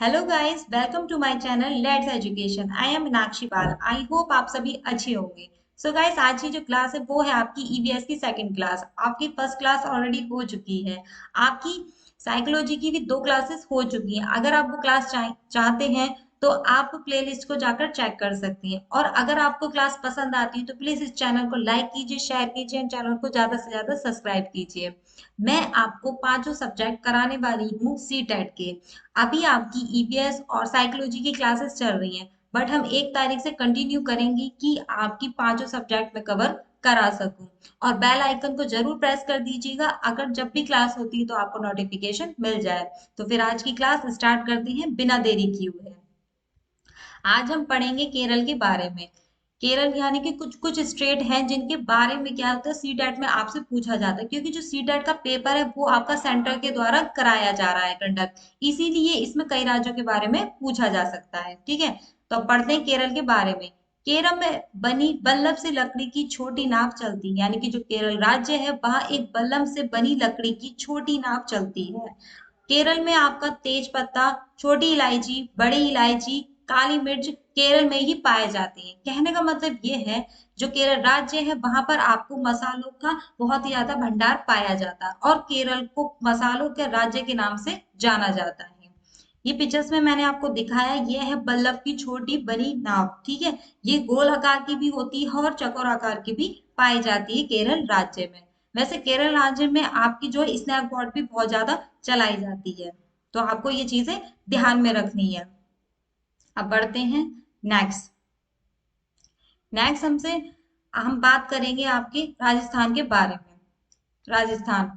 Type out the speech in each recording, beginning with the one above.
Hello guys, welcome to my channel let's education. I am Meenakshi Pal. I hope आप सभी अच्छे होंगे। सो गाइस, आज की जो क्लास है वो है आपकी ईवीएस की सेकंड क्लास। आपकी फर्स्ट क्लास ऑलरेडी हो चुकी है। आपकी साइकोलॉजी की भी दो क्लासेस हो चुकी हैं। अगर आप वो क्लास चाहते हैं तो आप प्लेलिस्ट को जाकर चेक कर सकती हैं। और अगर आपको क्लास पसंद आती है तो प्लीज इस चैनल को लाइक कीजिए, शेयर कीजिए एंड चैनल को ज्यादा से ज्यादा सब्सक्राइब कीजिए। मैं आपको पांचों सब्जेक्ट कराने वाली हूँ सी टेट के। अभी आपकी ईवीएस और साइकोलॉजी की क्लासेस चल रही हैं, बट हम 1 तारीख से कंटिन्यू करेंगे कि आपकी पांचों सब्जेक्ट में कवर करा सकूं। और बेल आइकन को जरूर प्रेस कर दीजिएगा, अगर जब भी क्लास होती है तो आपको नोटिफिकेशन मिल जाए। तो फिर आज की क्लास स्टार्ट करते हैं बिना देरी किए हुए। आज हम पढ़ेंगे केरल के बारे में। केरल यानी कि कुछ कुछ स्टेट हैं जिनके बारे में क्या होता है, सी टेट में आपसे पूछा जाता है, क्योंकि जो सी टेट का पेपर है वो आपका सेंटर के द्वारा कराया जा रहा है कंडक्ट। इसीलिए इसमें कई राज्यों के बारे में पूछा जा सकता है। ठीक है, तो अब पढ़ते हैं केरल के बारे में। केरल में बनी बल्लभ से लकड़ी की छोटी नाव चलती है, यानी कि जो केरल राज्य है वहां एक बल्लम से बनी लकड़ी की छोटी नाव चलती है। केरल में आपका तेज पत्ता, छोटी इलायची, बड़ी इलायची, काली मिर्च केरल में ही पाए जाते हैं। कहने का मतलब ये है, जो केरल राज्य है वहां पर आपको मसालों का बहुत ही ज्यादा भंडार पाया जाता है और केरल को मसालों के राज्य के नाम से जाना जाता है। ये पिक्चर्स में मैंने आपको दिखाया, ये है बल्लभ की छोटी बनी नाव। ठीक है, ये गोल आकार की भी होती है और चौकोर आकार की भी पाई जाती है केरल राज्य में। वैसे केरल राज्य में आपकी जो है स्नैक बोर्ड भी बहुत ज्यादा चलाई जाती है, तो आपको ये चीजें ध्यान में रखनी है। अब बढ़ते हैं नेक्स्ट। नेक्स्ट हम बात करेंगे आपके राजस्थान के बारे में। राजस्थान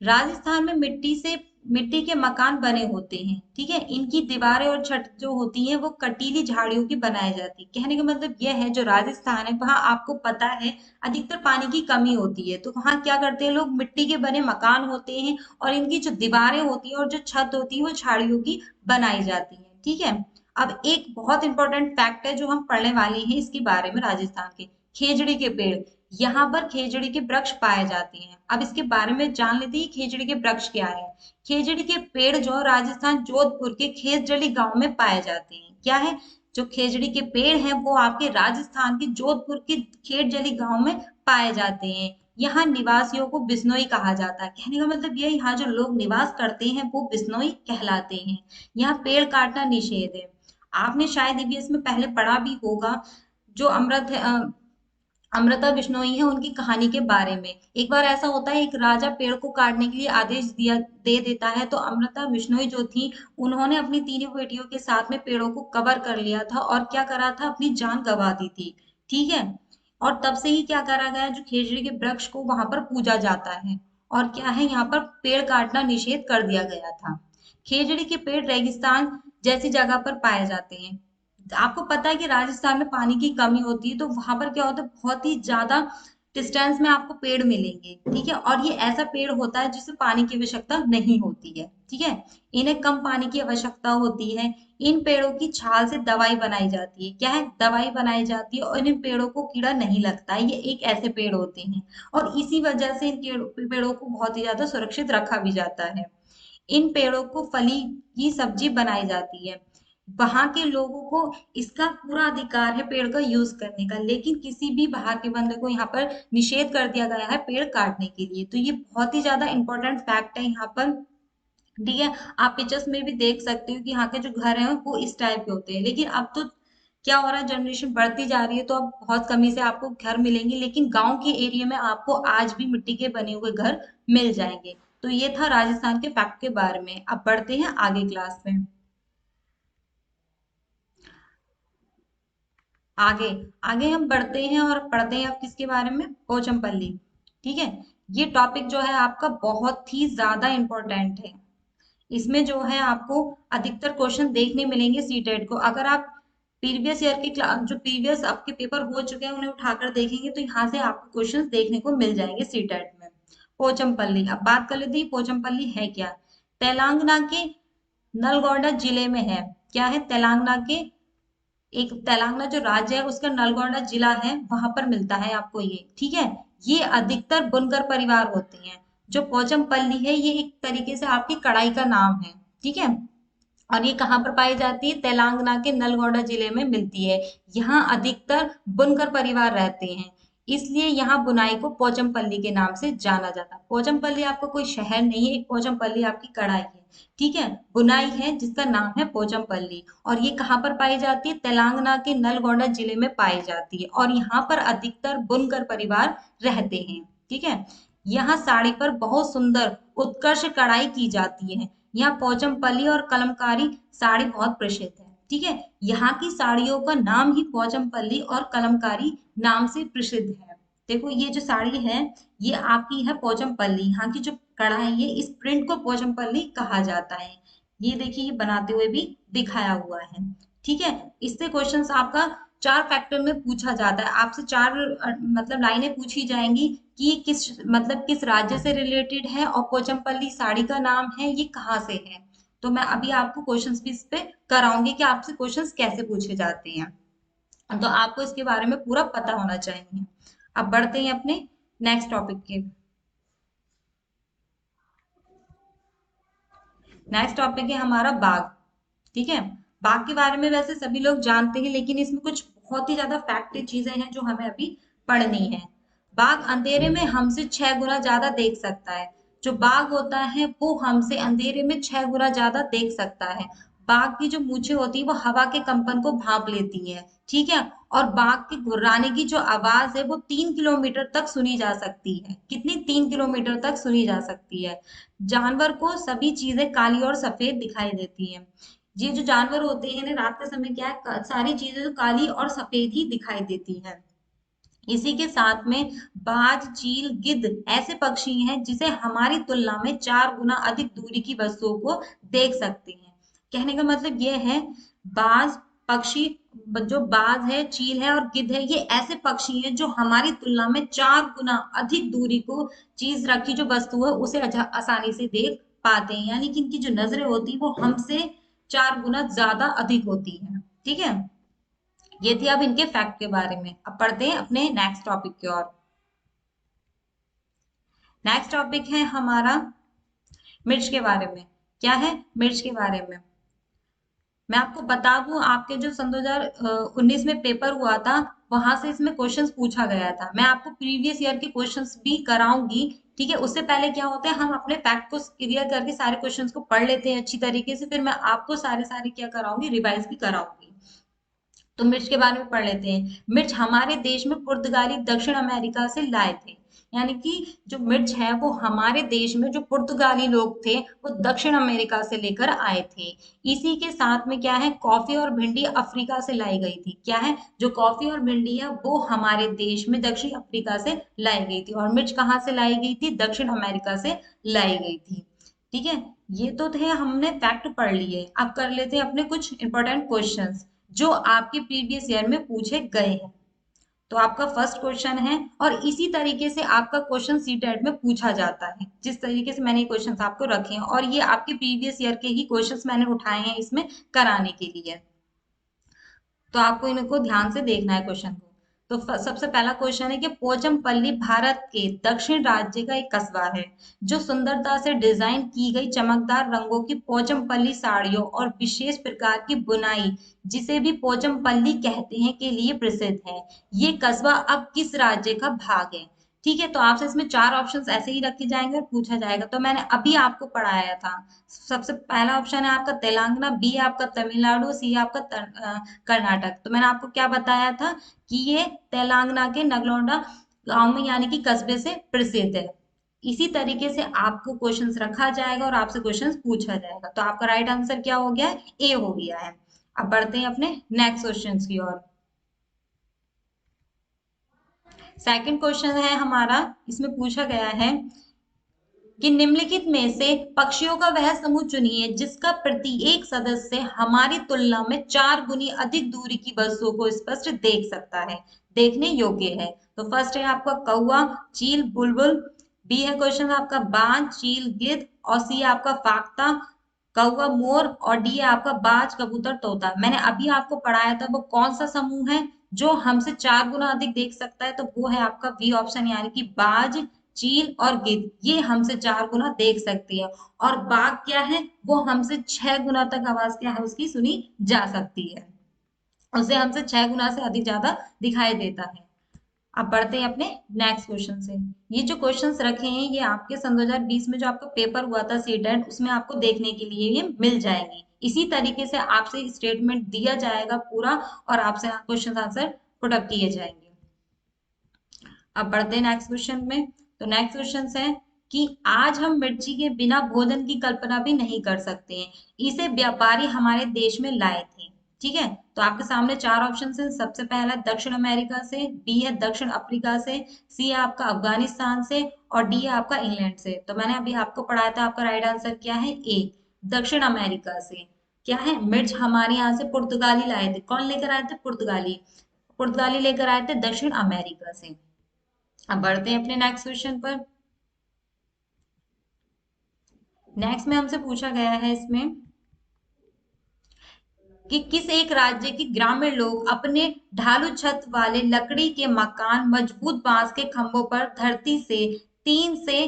राजस्थान में मिट्टी के मकान बने होते हैं। ठीक है, इनकी दीवारें और छत जो होती हैं वो कटीली झाड़ियों की बनाई जाती है। कहने का मतलब यह है, जो राजस्थान है वहां आपको पता है अधिकतर पानी की कमी होती है, तो वहां क्या करते हैं लोग, मिट्टी के बने मकान होते हैं और इनकी जो दीवारें होती है और जो छत होती है वो झाड़ियों की बनाई जाती है। ठीक है, अब एक बहुत इंपॉर्टेंट फैक्ट है जो हम पढ़ने वाले हैं इसके बारे में, राजस्थान के खेजड़ी के पेड़। यहाँ पर खेजड़ी के वृक्ष पाए जाते हैं। अब इसके बारे में जान लेते हैं खेजड़ी के वृक्ष क्या है। खेजड़ी के पेड़ जो राजस्थान जोधपुर के खेजड़ी गांव में पाए जाते हैं। क्या है, जो खेजड़ी के पेड़ हैं वो आपके राजस्थान के जोधपुर के खेजड़ी गांव में पाए जाते हैं। यहाँ निवासियों को बिश्नोई कहा जाता है। कहने का मतलब ये, यहाँ जो लोग निवास करते हैं वो बिश्नोई कहलाते हैं। यहाँ पेड़ काटना निषेध है। आपने शायद ईवीएस में पहले पढ़ा भी होगा, जो अमृता बिश्नोई है उनकी कहानी के बारे में। एक बार ऐसा होता है, एक राजा पेड़ को काटने के लिए आदेश दे देता है, तो अमृता बिश्नोई जो थी उन्होंने अपनी तीनों बेटियों के साथ में पेड़ों को कवर कर लिया था और क्या करा था, अपनी जान गंवा दी थी। ठीक है, और तब से ही क्या करा गया, जो खेजड़ी के वृक्ष को वहां पर पूजा जाता है। और क्या है, यहाँ पर पेड़ काटना निषेध कर दिया गया था। खेजड़ी के पेड़ रेगिस्तान जैसी जगह पर पाए जाते हैं। आपको पता है कि राजस्थान में पानी की कमी होती है, तो वहां पर क्या होता है, बहुत ही ज्यादा डिस्टेंस में आपको पेड़ मिलेंगे। ठीक है, और ये ऐसा पेड़ होता है जिसे पानी की आवश्यकता नहीं होती है। ठीक है, इन्हें कम पानी की आवश्यकता होती है। इन पेड़ों की छाल से दवाई बनाई जाती है। क्या है, दवाई बनाई जाती है और इन पेड़ों को कीड़ा नहीं लगता है। ये एक ऐसे पेड़ होते हैं और इसी वजह से इन पेड़ों को बहुत ही ज्यादा सुरक्षित रखा भी जाता है। इन पेड़ों को फली की सब्जी बनाई जाती है। वहां के लोगों को इसका पूरा अधिकार है पेड़ का यूज करने का, लेकिन किसी भी बाहर के बंदे को यहाँ पर निषेध कर दिया गया है पेड़ काटने के लिए। तो ये बहुत ही ज्यादा इंपॉर्टेंट फैक्ट है यहाँ पर। ठीक है, आप पिक्चर्स में भी देख सकते हो कि यहाँ के जो घर हैं वो इस टाइप के होते हैं। लेकिन अब तो क्या हो रहा है, जनरेशन बढ़ती जा रही है, तो अब बहुत कमी से आपको घर मिलेंगे, लेकिन गांव के एरिया में आपको आज भी मिट्टी के बने हुए घर मिल जाएंगे। तो ये था राजस्थान के फैक्ट के बारे में। अब बढ़ते हैं आगे क्लास में। आगे आगे हम बढ़ते हैं और पढ़ते हैं अब किसके बारे में, पोचमपल्ली। ठीक है, ये टॉपिक जो है आपका बहुत ही ज्यादा इंपॉर्टेंट है। इसमें जो है आपको अधिकतर क्वेश्चन देखने मिलेंगे सीटेट को। अगर आप प्रीवियस ईयर के जो प्रीवियस आपके पेपर हो चुके हैं उन्हें उठाकर देखेंगे तो यहाँ से आपको क्वेश्चंस देखने को मिल जाएंगे सीटेट में। पोचमपल्ली, अब बात कर लेते हैं पोचमपल्ली है क्या। तेलंगाना के नलगोंडा जिले में है। क्या है, तेलंगाना के, एक तेलंगाना जो राज्य है उसका नलगोंडा जिला है, वहां पर मिलता है आपको ये। ठीक है, ये अधिकतर बुनकर परिवार होते हैं। जो पोचमपल्ली है ये एक तरीके से आपकी कढ़ाई का नाम है। ठीक है, और ये कहाँ पर पाई जाती है? तेलंगाना के नलगोंडा जिले में मिलती है। यहाँ अधिकतर बुनकर परिवार रहते हैं, इसलिए यहाँ बुनाई को पोचमपल्ली के नाम से जाना जाता है। पोचमपल्ली आपका कोई शहर नहीं है, एक पोचमपल्ली आपकी कढ़ाई है, ठीक है, बुनाई है जिसका नाम है पोचमपल्ली। और ये कहाँ पर पाई जाती है? तेलंगाना के नलगोंडा जिले में पाई जाती है, और यहाँ पर अधिकतर बुनकर परिवार रहते हैं, ठीक है। यहाँ साड़ी पर बहुत सुंदर उत्कर्ष कढ़ाई की जाती है। यहाँ पोचमपल्ली और कलमकारी साड़ी बहुत प्रसिद्ध है, ठीक है। यहाँ की साड़ियों का नाम ही पोचमपल्ली और कलमकारी नाम से प्रसिद्ध है। देखो ये जो साड़ी है ये आपकी है पोचमपल्ली, यहाँ की जो कढ़ाई है इस प्रिंट को पोचमपल्ली कहा जाता है। ये देखिए ये बनाते हुए भी दिखाया हुआ है, ठीक है। इससे क्वेश्चंस आपका 4 फैक्टर में पूछा जाता है, आपसे 4 मतलब लाइनें पूछी जाएंगी कि ये किस मतलब किस राज्य से रिलेटेड है और पोचमपल्ली साड़ी का नाम है, ये कहाँ से है। तो मैं अभी आपको क्वेश्चंस भी इस पे कराऊंगी कि आपसे क्वेश्चंस कैसे पूछे जाते हैं, तो आपको इसके बारे में पूरा पता होना चाहिए। अब बढ़ते हैं अपने नेक्स्ट टॉपिक के। नेक्स्ट टॉपिक है हमारा बाघ, ठीक है। बाघ के बारे में वैसे सभी लोग जानते हैं, लेकिन इसमें कुछ बहुत ही ज्यादा फैक्ट चीजें हैं जो हमें अभी पढ़नी है। बाघ अंधेरे में हमसे 6 गुना ज्यादा देख सकता है। जो बाघ होता है वो हमसे अंधेरे में 6 गुना ज्यादा देख सकता है। बाघ की जो मूछें होती है वो हवा के कंपन को भांप लेती है, ठीक है। और बाघ के गुर्राने की जो आवाज है वो 3 किलोमीटर तक सुनी जा सकती है। कितनी? 3 किलोमीटर तक सुनी जा सकती है। जानवर को सभी चीजें काली और सफेद दिखाई देती हैं। ये जो जानवर होते हैं ना रात के समय क्या है, सारी चीजें तो काली और सफेद ही दिखाई देती हैं। इसी के साथ में बाज, चील, गिद्ध ऐसे पक्षी हैं जिसे हमारी तुलना में 4 गुना अधिक दूरी की वस्तुओं को देख सकते हैं। कहने का मतलब ये है बाज पक्षी, जो बाज है, चील है और गिद्ध है, ये ऐसे पक्षी हैं जो हमारी तुलना में 4 गुना अधिक दूरी को चीज रखी जो वस्तु है उसे आसानी से देख पाते हैं। यानी कि इनकी जो नजरें होती है वो हमसे 4 गुना ज्यादा अधिक होती है, ठीक है। ये थी अब इनके फैक्ट के बारे में। अब पढ़ते हैं अपने नेक्स्ट टॉपिक की ओर। नेक्स्ट टॉपिक है हमारा मिर्च के बारे में। क्या है? मिर्च के बारे में। मैं आपको बता दूं आपके जो सन 2019 में पेपर हुआ था वहां से इसमें क्वेश्चंस पूछा गया था। मैं आपको प्रीवियस ईयर के क्वेश्चंस भी कराऊंगी, ठीक है। उससे पहले क्या होता है हम अपने फैक्ट को क्लियर करके सारे क्वेश्चंस को पढ़ लेते हैं अच्छी तरीके से, फिर मैं आपको सारे सारे क्या कराऊंगी, रिवाइज भी कराऊंगी। तो मिर्च के बारे में पढ़ लेते हैं। मिर्च हमारे देश में पुर्तगाली दक्षिण अमेरिका से लाए थे। यानी कि जो मिर्च है वो हमारे देश में जो पुर्तगाली लोग थे वो दक्षिण अमेरिका से लेकर आए थे। इसी के साथ में क्या है, कॉफी और भिंडी अफ्रीका से लाई गई थी। क्या है? जो कॉफी और भिंडी है वो हमारे देश में दक्षिण अफ्रीका से लाई गई थी, और मिर्च कहाँ से लाई गई थी? दक्षिण अमेरिका से लाई गई थी, ठीक है। ये तो थे हमने फैक्ट पढ़ लिए। अब कर लेते हैं अपने कुछ इंपॉर्टेंट क्वेश्चंस जो आपके प्रीवियस ईयर में पूछे गए हैं। तो आपका फर्स्ट क्वेश्चन है, और इसी तरीके से आपका क्वेश्चन सीटेट में पूछा जाता है जिस तरीके से मैंने क्वेश्चंस आपको रखे हैं, और ये आपके प्रीवियस ईयर के ही क्वेश्चंस मैंने उठाए हैं इसमें कराने के लिए। तो आपको इनको ध्यान से देखना है क्वेश्चन को। तो सबसे पहला क्वेश्चन है कि पोचमपल्ली भारत के दक्षिण राज्य का एक कस्बा है जो सुंदरता से डिजाइन की गई चमकदार रंगों की पोचमपल्ली साड़ियों और विशेष प्रकार की बुनाई, जिसे भी पोचमपल्ली कहते हैं, के लिए प्रसिद्ध है। ये कस्बा अब किस राज्य का भाग है? ठीक है, तो आपसे इसमें 4 ऑप्शंस ऐसे ही रखे जाएंगे और पूछा जाएगा। तो मैंने अभी आपको पढ़ाया था। सबसे पहला ऑप्शन है आपका तेलंगाना, बी है आपका तमिलनाडु, सी है आपका कर्नाटक। तो मैंने आपको क्या बताया था कि ये तेलंगाना के नगलोंडा गांव में यानी कि कस्बे से प्रसिद्ध है। इसी तरीके से आपको क्वेश्चंस रखा जाएगा और आपसे क्वेश्चंस पूछा जाएगा। तो आपका राइट आंसर क्या हो गया है? ए हो गया है। अब बढ़ते हैं अपने नेक्स्ट क्वेश्चंस की ओर। सेकंड क्वेश्चन है हमारा, इसमें पूछा गया है कि निम्नलिखित में से पक्षियों का वह समूह चुनिए जिसका प्रत्येक सदस्य हमारी तुलना में 4 गुनी अधिक दूरी की वस्तुओं को स्पष्ट देख सकता है, देखने योग्य है। तो फर्स्ट है आपका कौवा, चील, बुलबुल। बी है क्वेश्चन आपका बाज, चील, गिद्ध। और सी है आपका फाख्ता, कौवा, मोर। और डी है आपका बाज, कबूतर, तोता। मैंने अभी आपको पढ़ाया था वो कौन सा समूह है जो हमसे 4 गुना अधिक देख सकता है, तो वो है आपका बी ऑप्शन, यानी कि बाज, चील और गिद्ध ये हमसे 4 गुना देख सकती है, और बाघ क्या है, वो हमसे 6 गुना तक आवाज क्या है उसकी सुनी जा सकती है। उसे हमसे 6 गुना से अधिक ज्यादा दिखाई देता है। अब बढ़ते हैं अपने नेक्स्ट क्वेश्चन से। ये जो क्वेश्चंस रखे हैं ये आपके सन 2020 में जो आपका पेपर हुआ था सीटेट, उसमें आपको देखने के लिए ये मिल जाएंगे। इसी तरीके से आपसे स्टेटमेंट दिया जाएगा पूरा, और आपसे क्वेश्चन आंसर पुटअप किए जाएंगे। अब बढ़ते हैं नेक्स्ट क्वेश्चन में। तो नेक्स्ट क्वेश्चन है कि आज हम मिर्ची के बिना भोजन की कल्पना भी नहीं कर सकते हैं, इसे व्यापारी हमारे देश में लाए थे। ठीक है, तो आपके सामने 4 ऑप्शन है। सबसे पहला दक्षिण अमेरिका से, बी है दक्षिण अफ्रीका से, सी है आपका अफगानिस्तान से, और डी है आपका इंग्लैंड से। तो मैंने अभी आपको पढ़ाया था, आपका राइट आंसर क्या है, ए, दक्षिण अमेरिका से। क्या है, मिर्च हमारे यहाँ से पुर्तगाली लाए थे। कौन लेकर आए थे, पुर्तगाली। पुर्तगाली लेकर आए थे दक्षिण अमेरिका से। अब बढ़ते हैं अपने नेक्स्ट क्वेश्चन पर। नेक्स्ट में हमसे पूछा गया है इसमें कि किस एक राज्य के ग्रामीण लोग अपने ढालू छत वाले लकड़ी के मकान मजबूत बांस के खंभों पर धरती से 3 से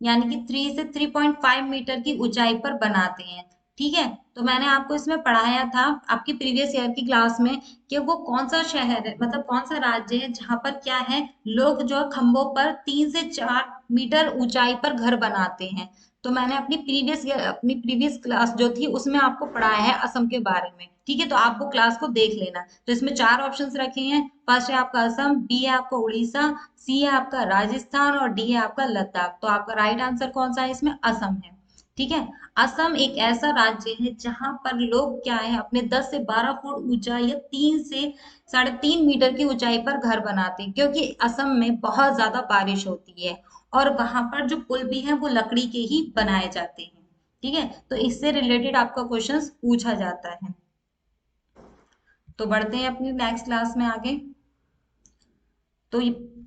यानी कि 3 से 3.5 मीटर की ऊंचाई पर बनाते हैं। ठीक है, तो मैंने आपको इसमें पढ़ाया था आपकी प्रीवियस ईयर की क्लास में कि वो कौन सा शहर है, मतलब कौन सा राज्य है जहां पर क्या है, लोग जो है खंभों पर 3 से 4 मीटर ऊंचाई पर घर बनाते हैं। तो मैंने अपनी प्रीवियस क्लास जो थी उसमें आपको पढ़ाया है असम के बारे में। ठीक है, तो आप वो क्लास को देख लेना। तो इसमें 4 ऑप्शंस रखे हैं। फर्स्ट है आपका असम, बी है आपका उड़ीसा, सी है आपका राजस्थान, और डी है आपका लद्दाख। तो आपका राइट आंसर कौन सा है इसमें, असम है। ठीक है, असम एक ऐसा राज्य है जहां पर लोग क्या है अपने 10 से 12 फुट ऊंचाई या 3 से 3.5 मीटर की ऊंचाई पर घर बनाते हैं, क्योंकि असम में बहुत ज्यादा बारिश होती है, और वहां पर जो पुल भी है वो लकड़ी के ही बनाए जाते हैं। ठीक है, तो इससे रिलेटेड आपका क्वेश्चन पूछा जाता है। तो बढ़ते हैं अपनी नेक्स्ट क्लास में आगे। तो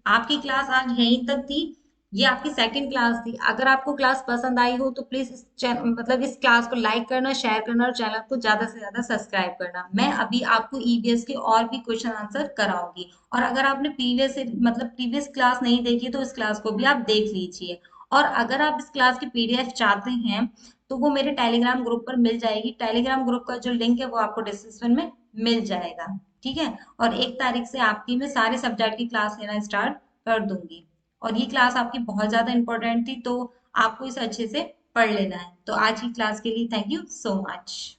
आपकी क्लास आज यहीं तक थी। ये आपकी सेकंड क्लास थी। अगर आपको क्लास पसंद आई हो तो प्लीज इस चैनल मतलब इस क्लास को लाइक करना, शेयर करना, और चैनल को ज्यादा से ज्यादा सब्सक्राइब करना। मैं अभी आपको ईवीएस के और भी क्वेश्चन आंसर कराऊंगी, और अगर आपने प्रीवियस क्लास नहीं देखी तो इस क्लास को भी आप देख लीजिए। और अगर आप इस क्लास की पीडीएफ चाहते हैं तो वो मेरे टेलीग्राम ग्रुप पर मिल जाएगी। टेलीग्राम ग्रुप का जो लिंक है वो आपको डिस्क्रिप्शन में मिल जाएगा। ठीक है, और 1 तारीख से आपकी मैं सारे सब्जेक्ट की क्लास लेना स्टार्ट कर दूंगी। और ये क्लास आपकी बहुत ज्यादा इंपॉर्टेंट थी, तो आपको इसे अच्छे से पढ़ लेना है। तो आज की क्लास के लिए थैंक यू सो मच।